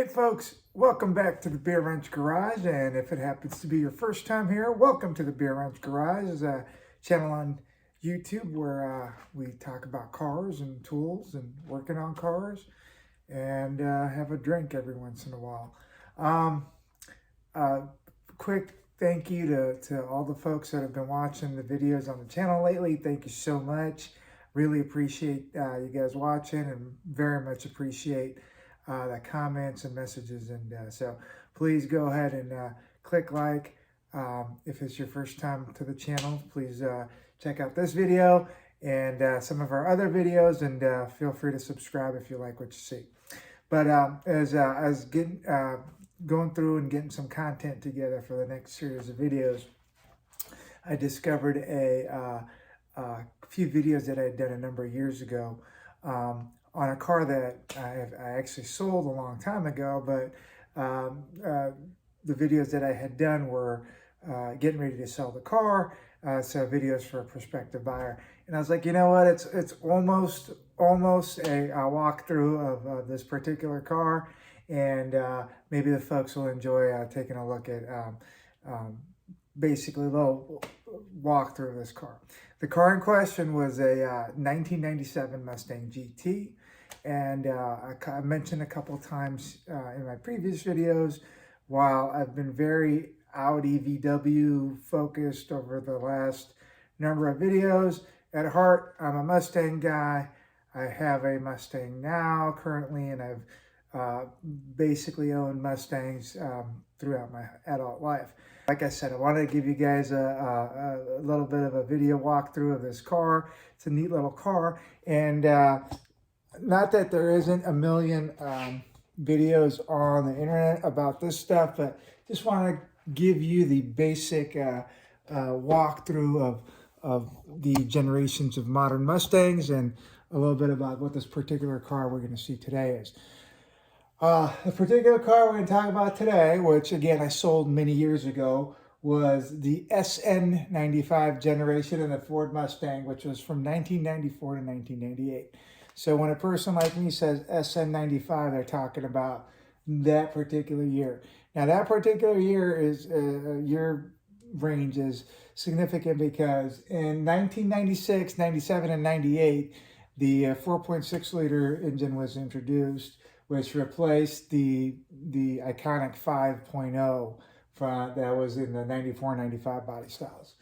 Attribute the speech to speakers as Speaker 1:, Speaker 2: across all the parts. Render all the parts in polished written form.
Speaker 1: folks, welcome back to the Beer Wrench Garage, and if it happens to be your first time here, welcome to the Beer Wrench Garage. It's a channel on YouTube where we talk about cars and tools and working on cars and have a drink every once in a while. Quick thank you to all the folks that have been watching the videos on the channel lately. Thank you so much. Really appreciate you guys watching, and very much appreciate the comments and messages, and so please go ahead and click like. If it's your first time to the channel, please check out this video and some of our other videos, and feel free to subscribe if you like what you see. But as getting going through and getting some content together for the next series of videos, I discovered a few videos that I had done a number of years ago on a car that I actually sold a long time ago, but the videos that I had done were getting ready to sell the car, so videos for a prospective buyer. And I was like, you know what, it's almost a walkthrough of this particular car, and maybe the folks will enjoy taking a look at basically a little walkthrough of this car. The car in question was a 1997 Mustang GT, and I mentioned a couple times in my previous videos, while I've been very Audi VW focused over the last number of videos, at heart I'm a Mustang guy. I have a Mustang now currently, and I've basically owned Mustangs throughout my adult life. Like I said, I wanted to give you guys a little bit of a video walkthrough of this car. It's a neat little car, and not that there isn't a million videos on the internet about this stuff, but just want to give you the basic walkthrough of the generations of modern Mustangs, and a little bit about what this particular car we're going to see today is. The particular car we're going to talk about today, which again I sold many years ago, was the SN95 generation of the Ford Mustang, which was from 1994 to 1998. So when a person like me says SN95, they're talking about that particular year. Now that particular year is year range is significant because in 1996, 97, and 98, the 4.6 liter engine was introduced, which replaced the iconic 5.0 that was in the 94 and 95 body styles.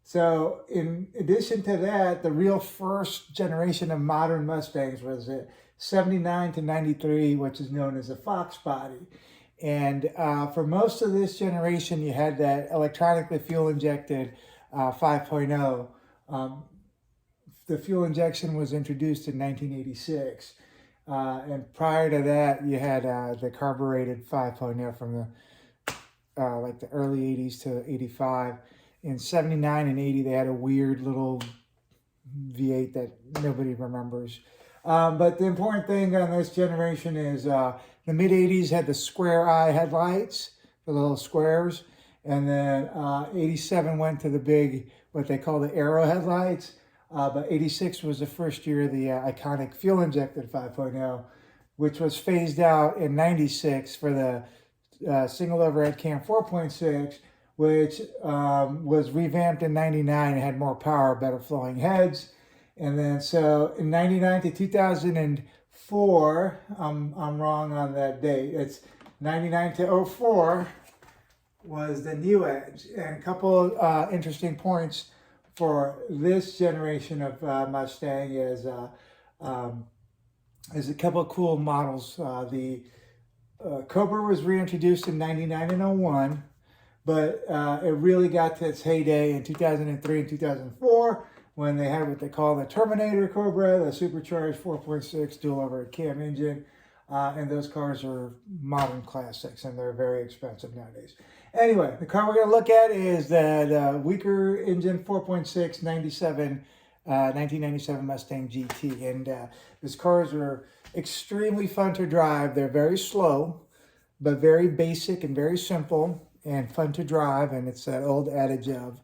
Speaker 1: So in addition to that, the real first generation of modern Mustangs was a 79 to 93, which is known as a Fox body. And for most of this generation, you had that electronically fuel injected 5.0. The fuel injection was introduced in 1986. And prior to that, you had the carbureted 5.0 from the like the early 80s to 85. In 79 and 80, they had a weird little V8 that nobody remembers. But the important thing on this generation is the mid 80s had the square eye headlights, the little squares, and then 87 went to the big, what they call the arrow headlights. But 86 was the first year of the iconic fuel-injected 5.0, which was phased out in 96 for the single overhead cam 4.6, which was revamped in 99 and had more power, better flowing heads. And then so in 99 to 2004, I'm wrong on that date, it's 99 to 04 was the new Edge. And a couple interesting points for this generation of Mustang is a couple of cool models. The Cobra was reintroduced in 99 and 01, but it really got to its heyday in 2003 and 2004 when they had what they call the Terminator Cobra, the supercharged 4.6 dual overhead cam engine. And those cars are modern classics, and they're very expensive nowadays. Anyway, the car we're going to look at is the weaker engine 4.6 1997 Mustang GT. And these cars are extremely fun to drive. They're very slow, but very basic and very simple and fun to drive. And it's that old adage of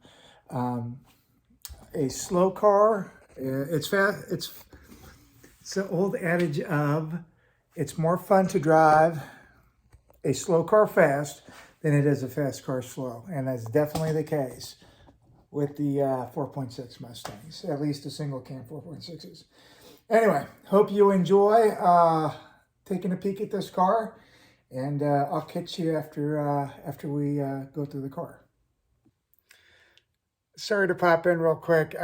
Speaker 1: a slow car, it's fast. It's the old adage of it's more fun to drive a slow car fast than it is a fast car slow. And that's definitely the case with the 4.6 Mustangs, at least the single cam 4.6s. Anyway, hope you enjoy taking a peek at this car, and I'll catch you after we go through the car. Sorry to pop in real quick.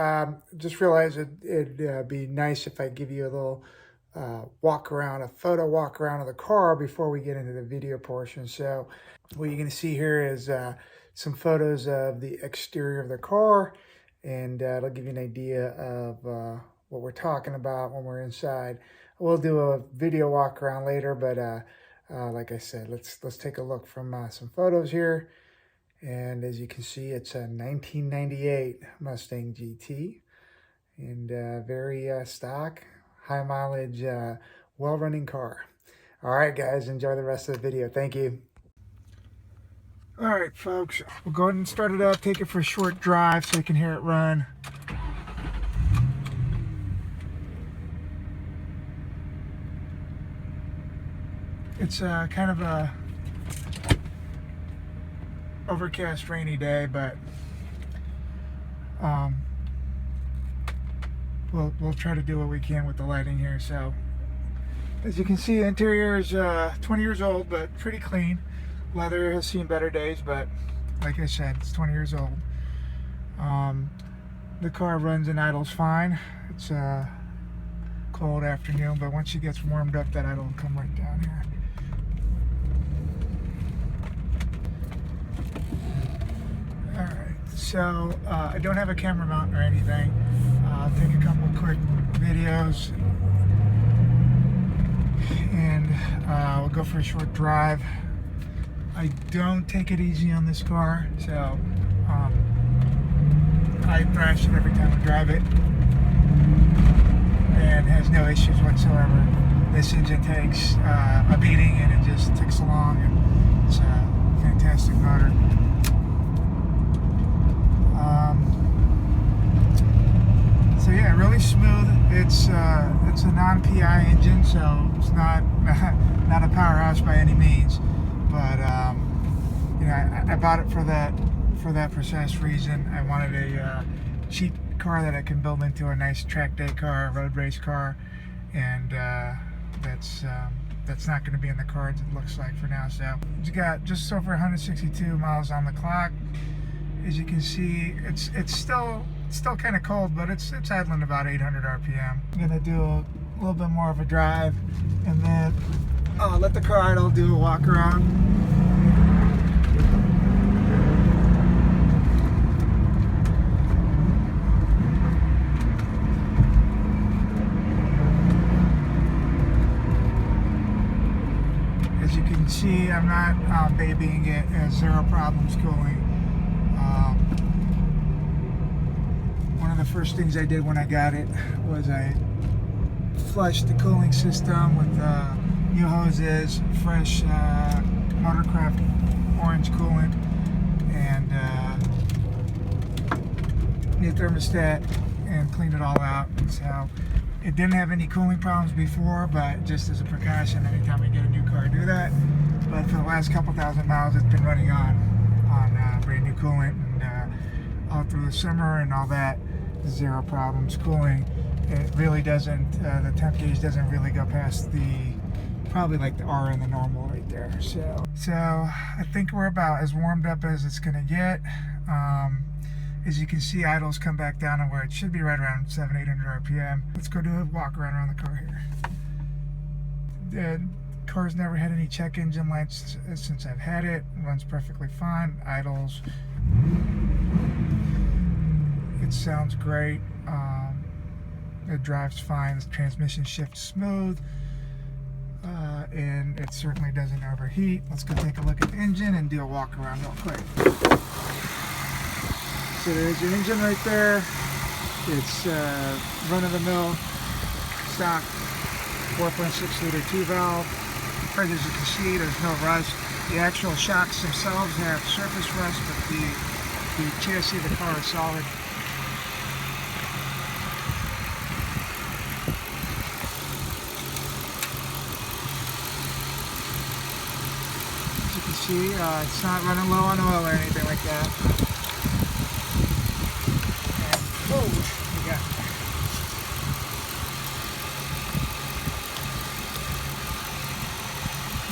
Speaker 1: Just realized it'd be nice if I give you a little photo walk around of the car before we get into the video portion. So what you're going to see here is some photos of the exterior of the car, and it'll give you an idea of what we're talking about when we're inside. We'll do a video walk around later, but like I said, let's take a look from some photos here. And as you can see, it's a 1998 Mustang GT, and very stock, high mileage, well-running car. All right, guys, enjoy the rest of the video. Thank you. All right, folks, we'll go ahead and start it up, take it for a short drive so you can hear it run. It's kind of a overcast, rainy day, but we'll try to do what we can with the lighting here. So as you can see, the interior is 20 years old, but pretty clean. Leather has seen better days, but like I said, it's 20 years old. The car runs and idles fine. It's a cold afternoon, but once it gets warmed up, that idle will come right down here. Alright, so I don't have a camera mount or anything. I'll take a couple of quick videos, and we'll go for a short drive. I don't take it easy on this car, so I thrash it every time I drive it, and has no issues whatsoever. This engine takes a beating, and it just ticks along, and it's a fantastic motor. So yeah, really smooth. It's a non-PI engine, so it's not a powerhouse by any means. But you know, I bought it for that precise reason. I wanted a cheap car that I can build into a nice track day car, road race car, and that's not going to be in the cards, it looks like, for now. So it's got just over 162 miles on the clock. As you can see, it's still kind of cold, but it's idling about 800 RPM. I'm gonna do a little bit more of a drive, and then I'll let the car idle, do a walk around. As you can see, I'm not babying it. It has zero problems cooling. One of the first things I did when I got it was I flushed the cooling system with new hoses, fresh Motorcraft orange coolant, and new thermostat, and cleaned it all out. So it didn't have any cooling problems before, but just as a precaution, anytime we get a new car, do that. But for the last couple thousand miles, it's been running on brand new coolant, and all through the summer and all that, zero problems cooling. It really doesn't, the temp gauge doesn't really go past probably like the R in the normal right there. So I think we're about as warmed up as it's gonna get. As you can see, idles come back down to where it should be, right around 700-800 RPM. Let's go do a walk around the car here. The car's never had any check engine lights since I've had it. It runs perfectly fine. Idles. It sounds great. It drives fine. The transmission shifts smooth, and it certainly doesn't overheat. Let's go take a look at the engine and do a walk around real quick. So there's your engine right there. It's run-of-the-mill stock 4.6 liter 2-valve. As you can see, there's no rust. The actual shocks themselves have surface rust, but the chassis of the car is solid. see, it's not running low on oil or anything like that. And, whoa, we got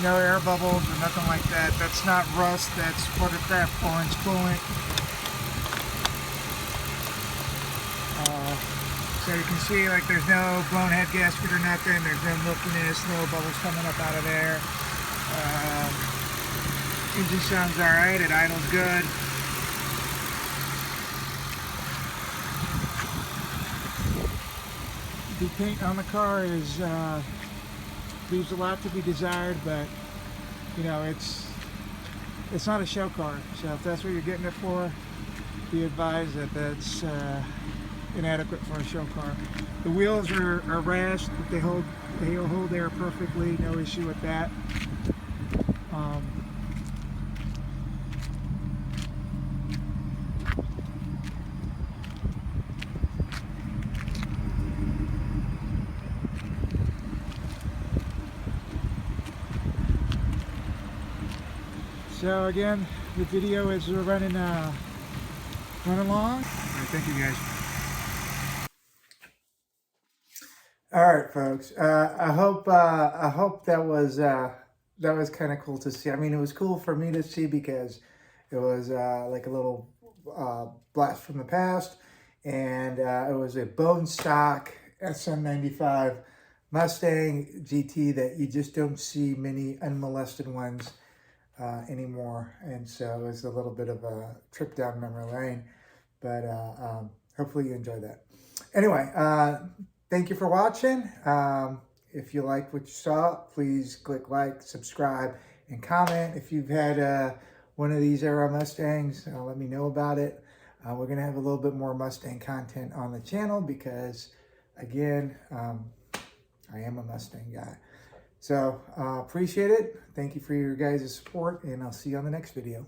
Speaker 1: no air bubbles or nothing like that. That's not rust, that's what at that point's coolant. So you can see, like, there's no blown head gasket or nothing. There's no milkiness, no bubbles coming up out of there. Engine sounds alright, it idles good. The paint on the car is leaves a lot to be desired, but you know, it's not a show car. So if that's what you're getting it for, be advised that that's inadequate for a show car. The wheels are rashed, but they'll hold air perfectly, no issue with that. So again, the video is running long. All right, thank you guys. All right, folks. I hope that was kind of cool to see. I mean, it was cool for me to see because it was like a little blast from the past, and it was a bone stock SN95 Mustang GT that you just don't see many unmolested ones anymore. And so it was a little bit of a trip down memory lane, but hopefully you enjoyed that. Anyway, thank you for watching. If you liked what you saw, please click like, subscribe, and comment. If you've had one of these era Mustangs, let me know about it. We're going to have a little bit more Mustang content on the channel because, again, I am a Mustang guy. So appreciate it. Thank you for your guys' support, and I'll see you on the next video.